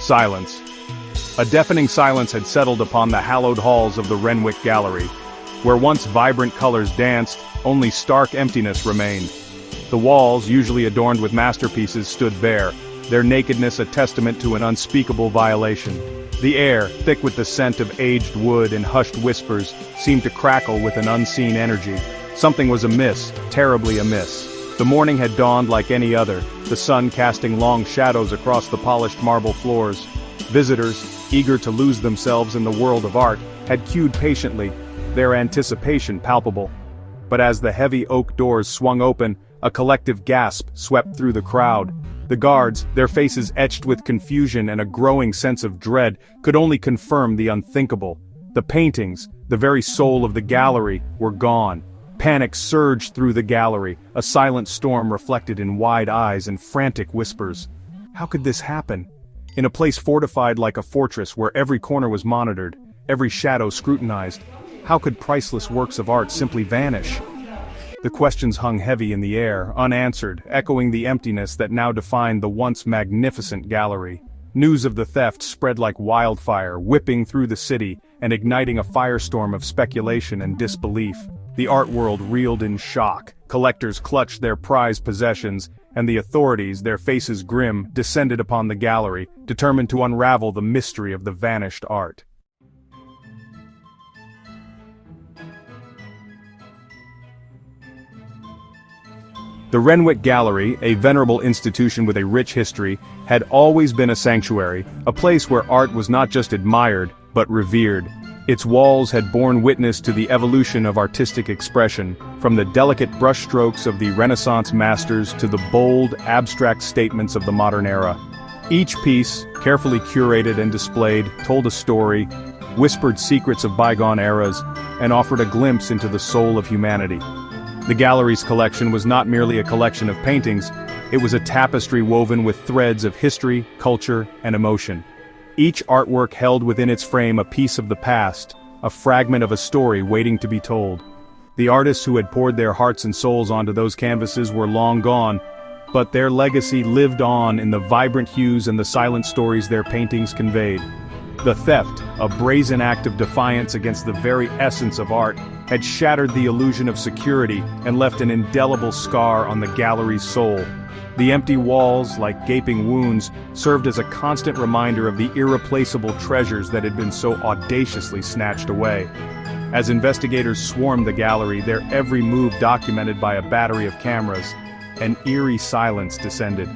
Silence. A deafening silence had settled upon the hallowed halls of the Renwick Gallery. Where once vibrant colors danced, only stark emptiness remained. The walls, usually adorned with masterpieces, stood bare, their nakedness a testament to an unspeakable violation. The air, thick with the scent of aged wood and hushed whispers, seemed to crackle with an unseen energy. Something was amiss, terribly amiss. The morning had dawned like any other, the sun casting long shadows across the polished marble floors. Visitors, eager to lose themselves in the world of art, had queued patiently, their anticipation palpable. But as the heavy oak doors swung open, a collective gasp swept through the crowd. The guards, their faces etched with confusion and a growing sense of dread, could only confirm the unthinkable. The paintings, the very soul of the gallery, were gone. Panic surged through the gallery, a silent storm reflected in wide eyes and frantic whispers. How could this happen? In a place fortified like a fortress where every corner was monitored, every shadow scrutinized, how could priceless works of art simply vanish? The questions hung heavy in the air, unanswered, echoing the emptiness that now defined the once magnificent gallery. News of the theft spread like wildfire, whipping through the city and igniting a firestorm of speculation and disbelief. The art world reeled in shock, collectors clutched their prized possessions, and the authorities, their faces grim, descended upon the gallery, determined to unravel the mystery of the vanished art. The Renwick Gallery, a venerable institution with a rich history, had always been a sanctuary, a place where art was not just admired, but revered. Its walls had borne witness to the evolution of artistic expression, from the delicate brushstrokes of the Renaissance masters to the bold, abstract statements of the modern era. Each piece, carefully curated and displayed, told a story, whispered secrets of bygone eras, and offered a glimpse into the soul of humanity. The gallery's collection was not merely a collection of paintings, it was a tapestry woven with threads of history, culture, and emotion. Each artwork held within its frame a piece of the past, a fragment of a story waiting to be told. The artists who had poured their hearts and souls onto those canvases were long gone, but their legacy lived on in the vibrant hues and the silent stories their paintings conveyed. The theft, a brazen act of defiance against the very essence of art, had shattered the illusion of security and left an indelible scar on the gallery's soul. The empty walls, like gaping wounds, served as a constant reminder of the irreplaceable treasures that had been so audaciously snatched away. As investigators swarmed the gallery, their every move documented by a battery of cameras, an eerie silence descended.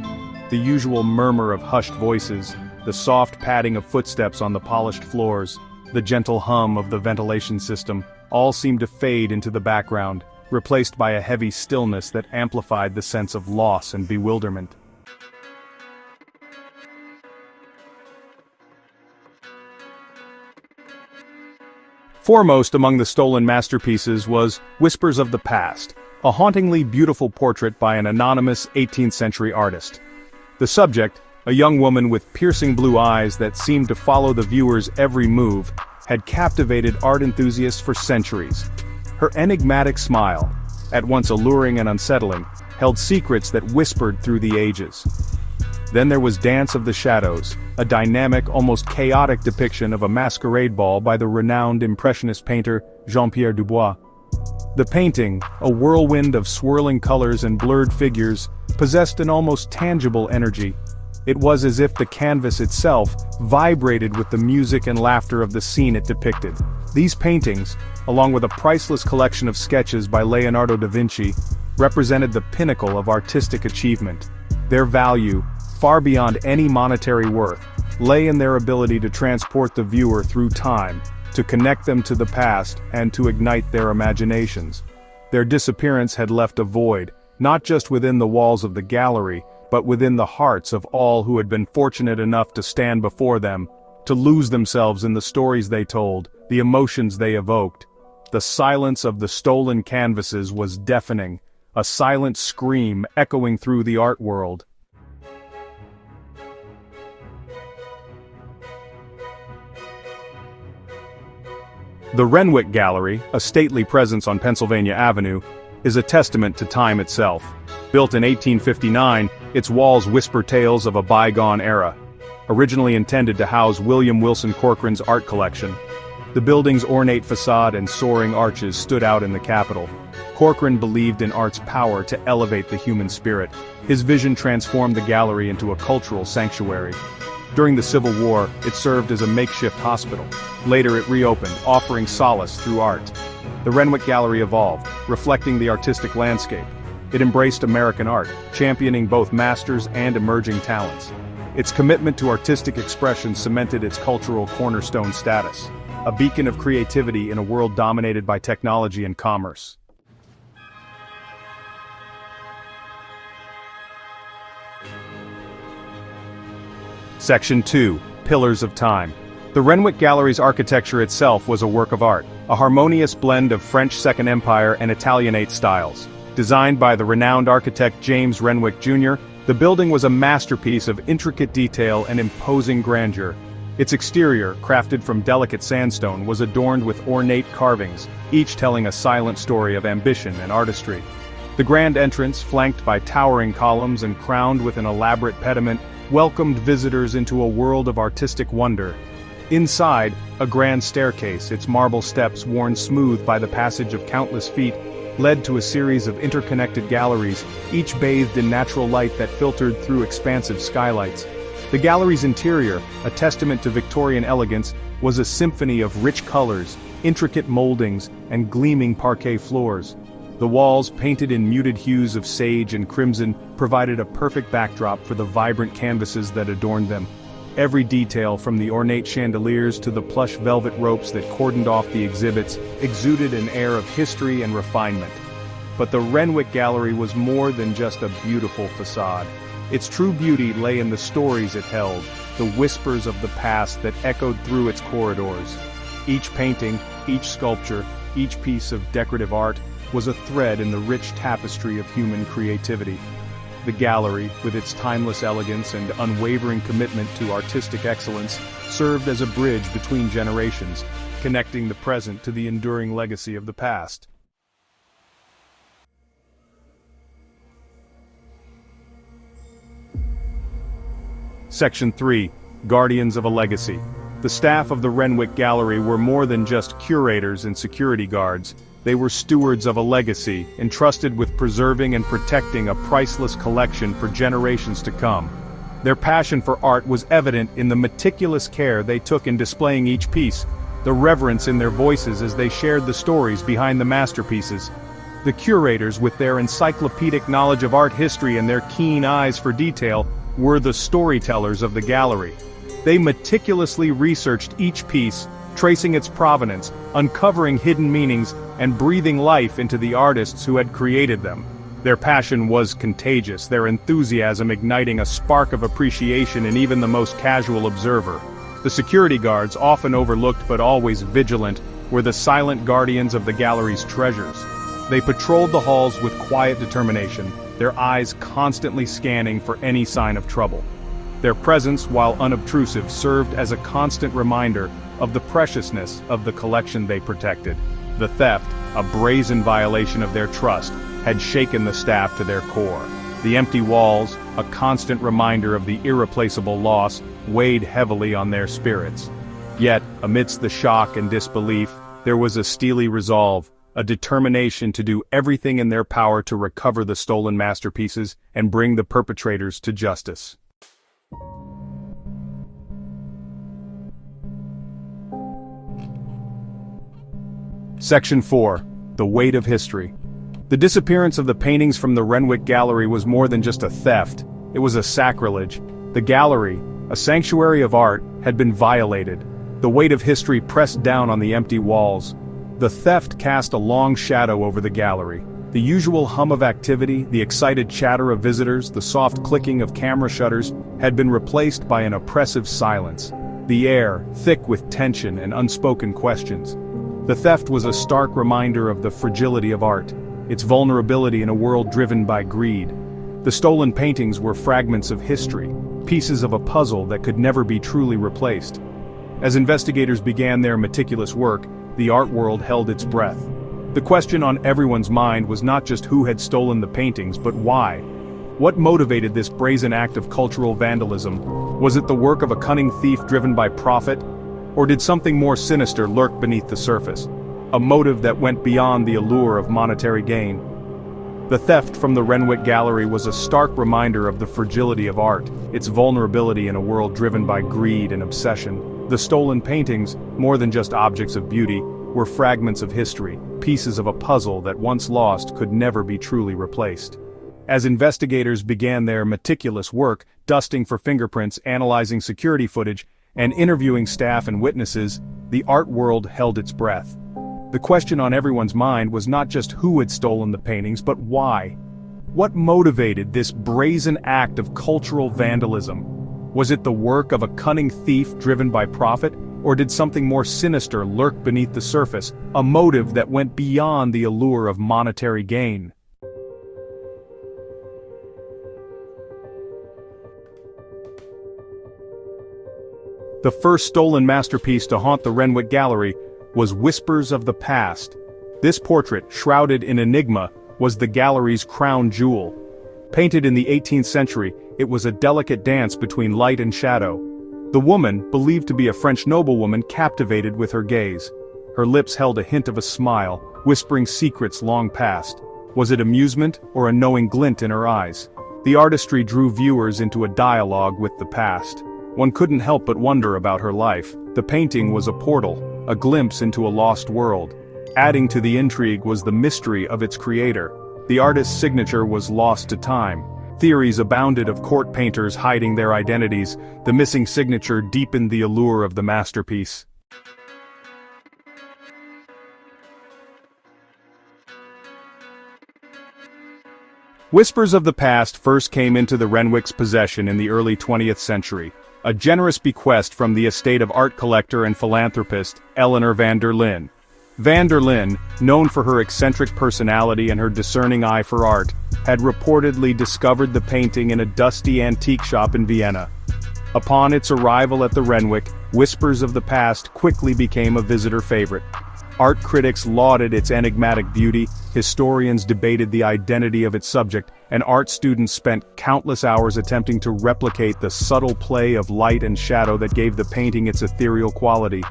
The usual murmur of hushed voices, the soft padding of footsteps on the polished floors, the gentle hum of the ventilation system, all seemed to fade into the background, replaced by a heavy stillness that amplified the sense of loss and bewilderment. Foremost among the stolen masterpieces was Whispers of the Past, a hauntingly beautiful portrait by an anonymous 18th century artist. The subject, a young woman with piercing blue eyes that seemed to follow the viewer's every move, had captivated art enthusiasts for centuries. Her enigmatic smile, at once alluring and unsettling, held secrets that whispered through the ages. Then there was Dance of the Shadows, a dynamic, almost chaotic depiction of a masquerade ball by the renowned Impressionist painter Jean-Pierre Dubois. The painting, a whirlwind of swirling colors and blurred figures, possessed an almost tangible energy. It was as if the canvas itself vibrated with the music and laughter of the scene it depicted. These paintings, along with a priceless collection of sketches by Leonardo da Vinci, represented the pinnacle of artistic achievement. Their value, far beyond any monetary worth, lay in their ability to transport the viewer through time, to connect them to the past, and to ignite their imaginations. Their disappearance had left a void, not just within the walls of the gallery, but within the hearts of all who had been fortunate enough to stand before them, to lose themselves in the stories they told, the emotions they evoked. The silence of the stolen canvases was deafening, a silent scream echoing through the art world. The Renwick Gallery, a stately presence on Pennsylvania Avenue, is a testament to time itself. Built in 1859, its walls whisper tales of a bygone era. originally intended to house William Wilson Corcoran's art collection. The building's ornate facade and soaring arches stood out in the Capitol. Corcoran believed in art's power to elevate the human spirit. His vision transformed the gallery into a cultural sanctuary. During the Civil War, it served as a makeshift hospital. Later it reopened, offering solace through art. The Renwick Gallery evolved, reflecting the artistic landscape. It embraced American art, championing both masters and emerging talents. Its commitment to artistic expression cemented its cultural cornerstone status, a beacon of creativity in a world dominated by technology and commerce. Section 2. Pillars of Time. The Renwick Gallery's architecture itself was a work of art, a harmonious blend of French Second Empire and Italianate styles. Designed by the renowned architect James Renwick Jr., the building was a masterpiece of intricate detail and imposing grandeur. Its exterior, crafted from delicate sandstone, was adorned with ornate carvings, each telling a silent story of ambition and artistry. The grand entrance, flanked by towering columns and crowned with an elaborate pediment, welcomed visitors into a world of artistic wonder. Inside, a grand staircase, its marble steps worn smooth by the passage of countless feet, led to a series of interconnected galleries, each bathed in natural light that filtered through expansive skylights. The gallery's interior, a testament to Victorian elegance, was a symphony of rich colors, intricate moldings, and gleaming parquet floors. The walls, painted in muted hues of sage and crimson, provided a perfect backdrop for the vibrant canvases that adorned them. Every detail, from the ornate chandeliers to the plush velvet ropes that cordoned off the exhibits, exuded an air of history and refinement. But the Renwick Gallery was more than just a beautiful facade. Its true beauty lay in the stories it held, the whispers of the past that echoed through its corridors. Each painting, each sculpture, each piece of decorative art was a thread in the rich tapestry of human creativity. The gallery, with its timeless elegance and unwavering commitment to artistic excellence, served as a bridge between generations, connecting the present to the enduring legacy of the past. Section 3. Guardians of a Legacy. The staff of the Renwick Gallery were more than just curators and security guards. They were stewards of a legacy, entrusted with preserving and protecting a priceless collection for generations to come. Their passion for art was evident in the meticulous care they took in displaying each piece, the reverence in their voices as they shared the stories behind the masterpieces. The curators, with their encyclopedic knowledge of art history and their keen eyes for detail, were the storytellers of the gallery. They meticulously researched each piece, tracing its provenance, uncovering hidden meanings, and breathing life into the artists who had created them. Their passion was contagious, their enthusiasm igniting a spark of appreciation in even the most casual observer. The security guards, often overlooked but always vigilant, were the silent guardians of the gallery's treasures. They patrolled the halls with quiet determination, their eyes constantly scanning for any sign of trouble. Their presence, while unobtrusive, served as a constant reminder of the preciousness of the collection they protected. The theft, a brazen violation of their trust, had shaken the staff to their core. The empty walls, a constant reminder of the irreplaceable loss, weighed heavily on their spirits. Yet, amidst the shock and disbelief, there was a steely resolve, a determination to do everything in their power to recover the stolen masterpieces and bring the perpetrators to justice. Section 4. The Weight of History. The disappearance of the paintings from the Renwick Gallery was more than just a theft, it was a sacrilege. The gallery, a sanctuary of art, had been violated. The weight of history pressed down on the empty walls. The theft cast a long shadow over the gallery. The usual hum of activity, the excited chatter of visitors, the soft clicking of camera shutters, had been replaced by an oppressive silence. The air, thick with tension and unspoken questions. The theft was a stark reminder of the fragility of art, its vulnerability in a world driven by greed. The stolen paintings were fragments of history, pieces of a puzzle that could never be truly replaced. As investigators began their meticulous work, the art world held its breath. The question on everyone's mind was not just who had stolen the paintings, but why. What motivated this brazen act of cultural vandalism? Was it the work of a cunning thief driven by profit? Or did something more sinister lurk beneath the surface? A motive that went beyond the allure of monetary gain. The theft from the Renwick Gallery was a stark reminder of the fragility of art, its vulnerability in a world driven by greed and obsession. The stolen paintings, more than just objects of beauty, were fragments of history, pieces of a puzzle that once lost could never be truly replaced. As investigators began their meticulous work, dusting for fingerprints, analyzing security footage, and interviewing staff and witnesses, the art world held its breath. The question on everyone's mind was not just who had stolen the paintings, but why. What motivated this brazen act of cultural vandalism? Was it the work of a cunning thief driven by profit, or did something more sinister lurk beneath the surface, a motive that went beyond the allure of monetary gain? The first stolen masterpiece to haunt the Renwick Gallery was Whispers of the Past. This portrait, shrouded in enigma, was the gallery's crown jewel. Painted in the 18th century, it was a delicate dance between light and shadow. The woman, believed to be a French noblewoman, captivated with her gaze. Her lips held a hint of a smile, whispering secrets long past. Was it amusement, or a knowing glint in her eyes? The artistry drew viewers into a dialogue with the past. One couldn't help but wonder about her life. The painting was a portal, a glimpse into a lost world. Adding to the intrigue was the mystery of its creator. The artist's signature was lost to time. Theories abounded of court painters hiding their identities. The missing signature deepened the allure of the masterpiece. Whispers of the Past first came into the Renwick's possession in the early 20th century. A generous bequest from the estate of art collector and philanthropist Eleanor van der Linde. Van der Linde, known for her eccentric personality and her discerning eye for art, had reportedly discovered the painting in a dusty antique shop in Vienna. Upon its arrival at the Renwick, Whispers of the Past quickly became a visitor favorite. Art critics lauded its enigmatic beauty, historians debated the identity of its subject, and art students spent countless hours attempting to replicate the subtle play of light and shadow that gave the painting its ethereal quality.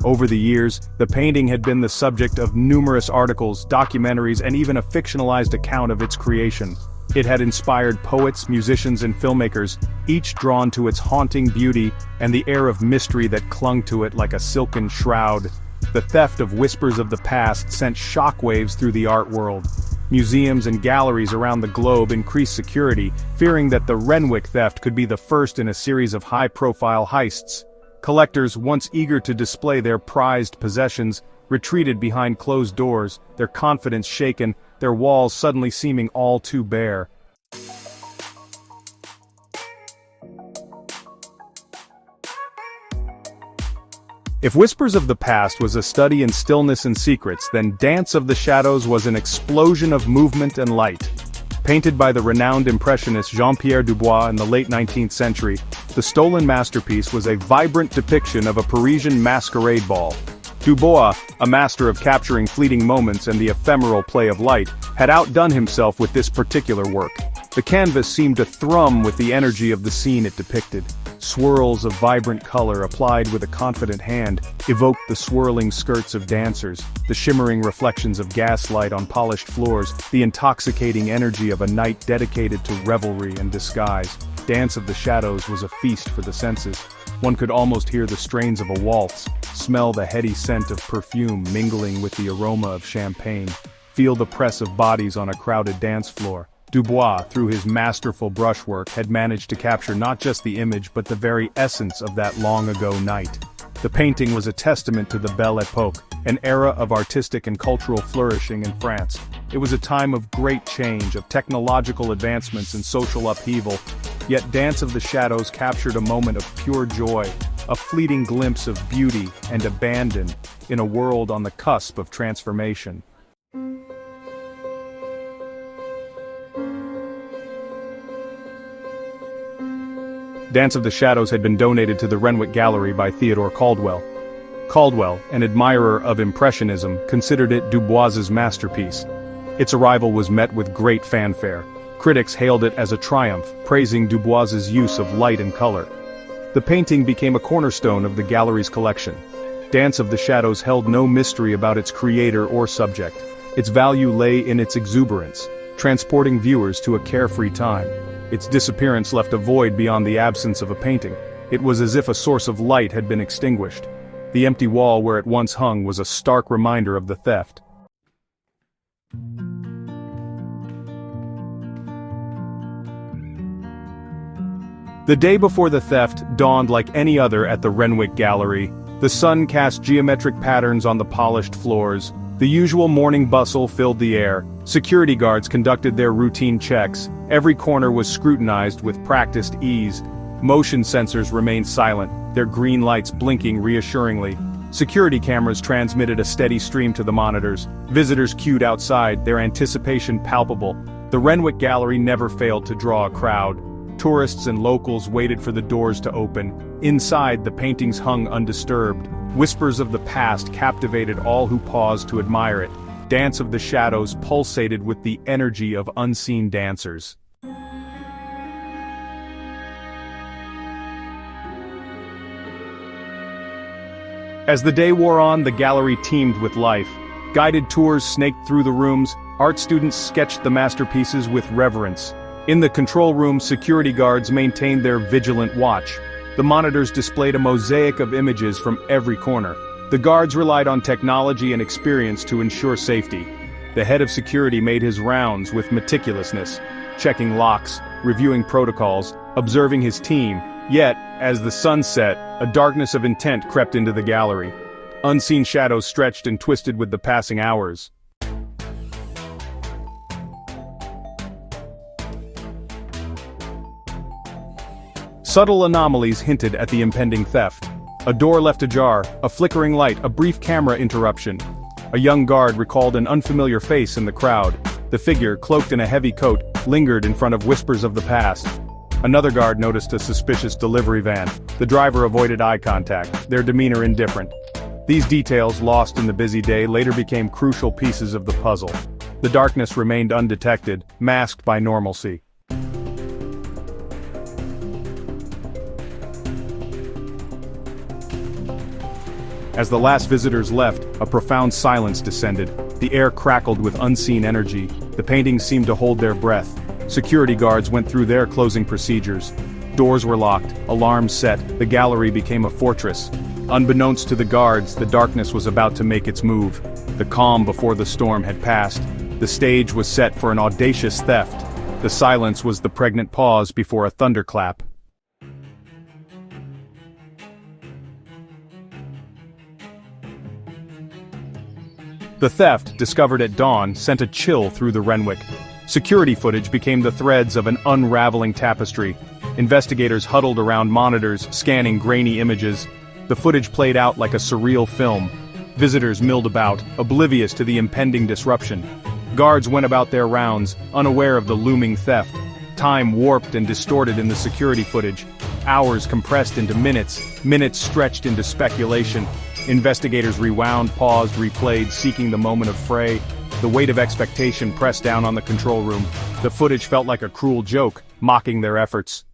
Over the years, the painting had been the subject of numerous articles, documentaries, and even a fictionalized account of its creation. It had inspired poets, musicians, and filmmakers, each drawn to its haunting beauty and the air of mystery that clung to it like a silken shroud. The theft of Whispers of the Past sent shockwaves through the art world. Museums and galleries around the globe increased security, fearing that the Renwick theft could be the first in a series of high-profile heists. Collectors, once eager to display their prized possessions, retreated behind closed doors, their confidence shaken, their walls suddenly seeming all too bare. If Whispers of the Past was a study in stillness and secrets, then Dance of the Shadows was an explosion of movement and light. Painted by the renowned impressionist Jean-Pierre Dubois in the late 19th century, the stolen masterpiece was a vibrant depiction of a Parisian masquerade ball. Dubois, a master of capturing fleeting moments and the ephemeral play of light, had outdone himself with this particular work. The canvas seemed to thrum with the energy of the scene it depicted. Swirls of vibrant color applied with a confident hand evoked the swirling skirts of dancers, the shimmering reflections of gaslight on polished floors, the intoxicating energy of a night dedicated to revelry and disguise. Dance of the Shadows was a feast for the senses. One could almost hear the strains of a waltz, smell the heady scent of perfume mingling with the aroma of champagne, feel the press of bodies on a crowded dance floor. Dubois, through his masterful brushwork, had managed to capture not just the image but the very essence of that long-ago night. The painting was a testament to the Belle Époque, an era of artistic and cultural flourishing in France. It was a time of great change, of technological advancements and social upheaval, yet Dance of the Shadows captured a moment of pure joy, a fleeting glimpse of beauty and abandon in a world on the cusp of transformation. Dance of the Shadows had been donated to the Renwick Gallery by Theodore Caldwell. Caldwell, an admirer of Impressionism, considered it Dubois's masterpiece. Its arrival was met with great fanfare. Critics hailed it as a triumph, praising Dubois's use of light and color. The painting became a cornerstone of the gallery's collection. Dance of the Shadows held no mystery about its creator or subject. Its value lay in its exuberance, transporting viewers to a carefree time. Its disappearance left a void beyond the absence of a painting. It was as if a source of light had been extinguished. The empty wall where it once hung was a stark reminder of the theft. The day before the theft dawned like any other at the Renwick Gallery. The sun cast geometric patterns on the polished floors. The usual morning bustle filled the air. Security guards conducted their routine checks. Every corner was scrutinized with practiced ease. Motion sensors remained silent, their green lights blinking reassuringly. Security cameras transmitted a steady stream to the monitors. Visitors queued outside, their anticipation palpable. The Renwick Gallery never failed to draw a crowd. Tourists and locals waited for the doors to open. Inside, the paintings hung undisturbed. Whispers of the past captivated all who paused to admire it. Dance of the Shadows pulsated with the energy of unseen dancers. As the day wore on, the gallery teemed with life. Guided tours snaked through the rooms. Art students sketched the masterpieces with reverence. In the control room, security guards maintained their vigilant watch. The monitors displayed a mosaic of images from every corner. The guards relied on technology and experience to ensure safety. The head of security made his rounds with meticulousness, checking locks, reviewing protocols, observing his team. Yet, as the sun set, a darkness of intent crept into the gallery. Unseen shadows stretched and twisted with the passing hours. Subtle anomalies hinted at the impending theft. A door left ajar, a flickering light, a brief camera interruption. A young guard recalled an unfamiliar face in the crowd. The figure, cloaked in a heavy coat, lingered in front of whispers of the past. Another guard noticed a suspicious delivery van. The driver avoided eye contact, their demeanor indifferent. These details, lost in the busy day, later became crucial pieces of the puzzle. The darkness remained undetected, masked by normalcy. As the last visitors left, a profound silence descended. The air crackled with unseen energy. The paintings seemed to hold their breath. Security guards went through their closing procedures. Doors were locked, alarms set, the gallery became a fortress. Unbeknownst to the guards, the darkness was about to make its move. The calm before the storm had passed. The stage was set for an audacious theft. The silence was the pregnant pause before a thunderclap. The theft, discovered at dawn, sent a chill through the Renwick. Security footage became the threads of an unraveling tapestry. Investigators huddled around monitors, scanning grainy images. The footage played out like a surreal film. Visitors milled about, oblivious to the impending disruption. Guards went about their rounds, unaware of the looming theft. Time warped and distorted in the security footage. Hours compressed into minutes, minutes stretched into speculation. Investigators rewound, paused, replayed, seeking the moment of fray. The weight of expectation pressed down on the control room. The footage felt like a cruel joke, mocking their efforts.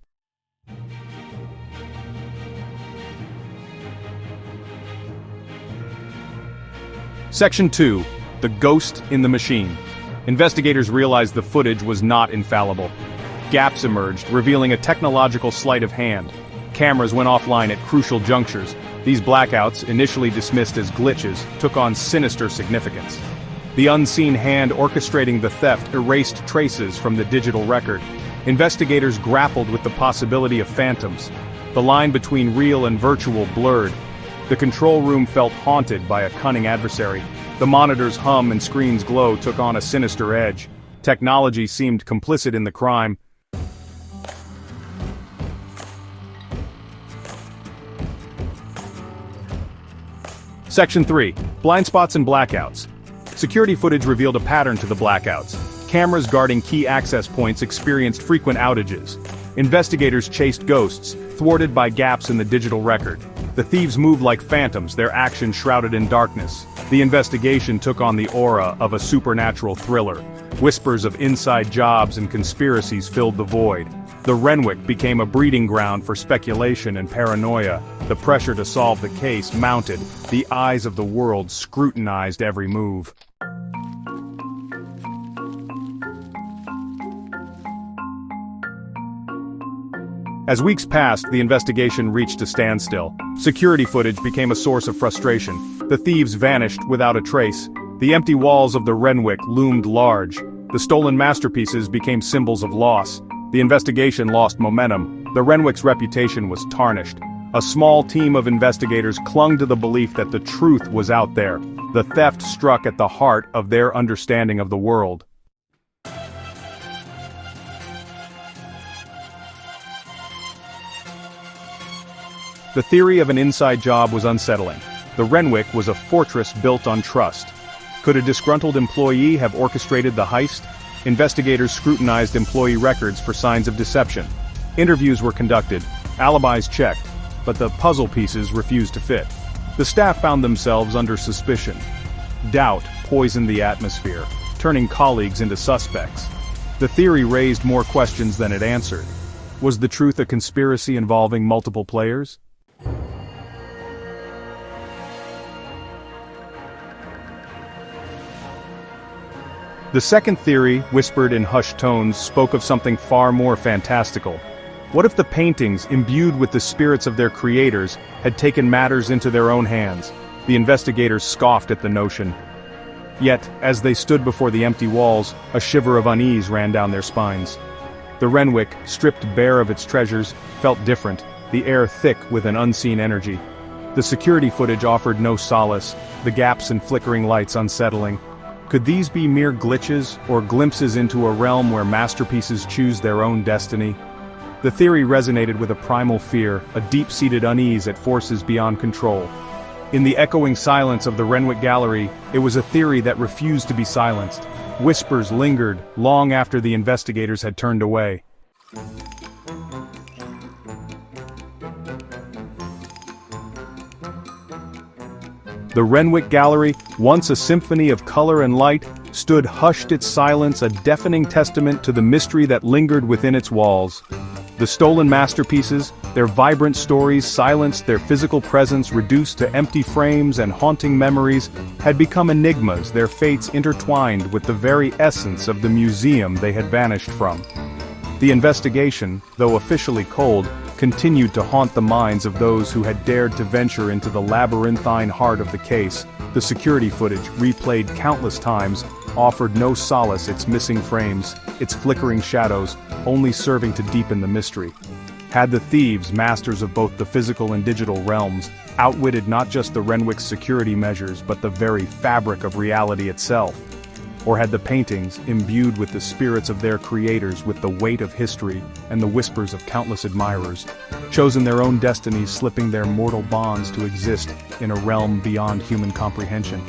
Section 2. The Ghost in the Machine. Investigators realized the footage was not infallible. Gaps emerged, revealing a technological sleight of hand. Cameras went offline at crucial junctures. These blackouts, initially dismissed as glitches, took on sinister significance. The unseen hand orchestrating the theft erased traces from the digital record. Investigators grappled with the possibility of phantoms. The line between real and virtual blurred. The control room felt haunted by a cunning adversary. The monitors' hum and screens' glow took on a sinister edge. Technology seemed complicit in the crime. Section 3. Blind spots and blackouts. Security footage revealed a pattern to the blackouts. Cameras guarding key access points experienced frequent outages. Investigators chased ghosts, thwarted by gaps in the digital record. The thieves moved like phantoms, their actions shrouded in darkness. The investigation took on the aura of a supernatural thriller. Whispers of inside jobs and conspiracies filled the void. The Renwick became a breeding ground for speculation and paranoia. The pressure to solve the case mounted. The eyes of the world scrutinized every move. As weeks passed, the investigation reached a standstill. Security footage became a source of frustration. The thieves vanished without a trace. The empty walls of the Renwick loomed large. The stolen masterpieces became symbols of loss. The investigation lost momentum. The Renwick's reputation was tarnished. A small team of investigators clung to the belief that the truth was out there. The theft struck at the heart of their understanding of the world. The theory of an inside job was unsettling. The Renwick was a fortress built on trust. Could a disgruntled employee have orchestrated the heist? Investigators scrutinized employee records for signs of deception. Interviews were conducted, alibis checked, but the puzzle pieces refused to fit. The staff found themselves under suspicion. Doubt poisoned the atmosphere, turning colleagues into suspects. The theory raised more questions than it answered. Was the truth a conspiracy involving multiple players? The second theory, whispered in hushed tones, spoke of something far more fantastical. What if the paintings, imbued with the spirits of their creators, had taken matters into their own hands? The investigators scoffed at the notion. Yet, as they stood before the empty walls, a shiver of unease ran down their spines. The Renwick, stripped bare of its treasures, felt different, the air thick with an unseen energy. The security footage offered no solace, the gaps and flickering lights unsettling. Could these be mere glitches, or glimpses into a realm where masterpieces choose their own destiny? The theory resonated with a primal fear, a deep-seated unease at forces beyond control. In the echoing silence of the Renwick Gallery, it was a theory that refused to be silenced. Whispers lingered, long after the investigators had turned away. The Renwick Gallery, once a symphony of color and light, stood hushed, its silence a deafening testament to the mystery that lingered within its walls. The stolen masterpieces, their vibrant stories silenced, their physical presence reduced to empty frames and haunting memories, had become enigmas, their fates intertwined with the very essence of the museum they had vanished from. The investigation, though officially cold, continued to haunt the minds of those who had dared to venture into the labyrinthine heart of the case. The security footage, replayed countless times, offered no solace. Its missing frames, its flickering shadows, only serving to deepen the mystery. Had the thieves, masters of both the physical and digital realms, outwitted not just the Renwick's security measures but the very fabric of reality itself? Or had the paintings, imbued with the spirits of their creators, with the weight of history and the whispers of countless admirers, chosen their own destinies, slipping their mortal bonds to exist in a realm beyond human comprehension?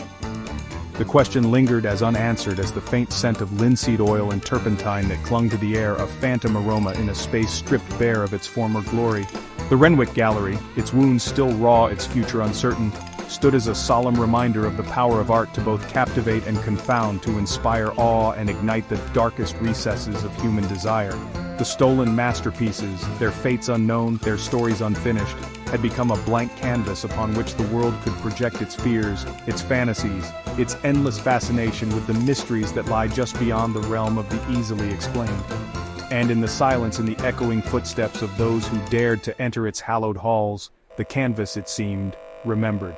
The question lingered as unanswered as the faint scent of linseed oil and turpentine that clung to the air, a phantom aroma in a space stripped bare of its former glory. The Renwick Gallery, its wounds still raw, its future uncertain, stood as a solemn reminder of the power of art to both captivate and confound, to inspire awe and ignite the darkest recesses of human desire. The stolen masterpieces, their fates unknown, their stories unfinished, had become a blank canvas upon which the world could project its fears, its fantasies, its endless fascination with the mysteries that lie just beyond the realm of the easily explained. And in the silence and the echoing footsteps of those who dared to enter its hallowed halls, the canvas, it seemed, remembered.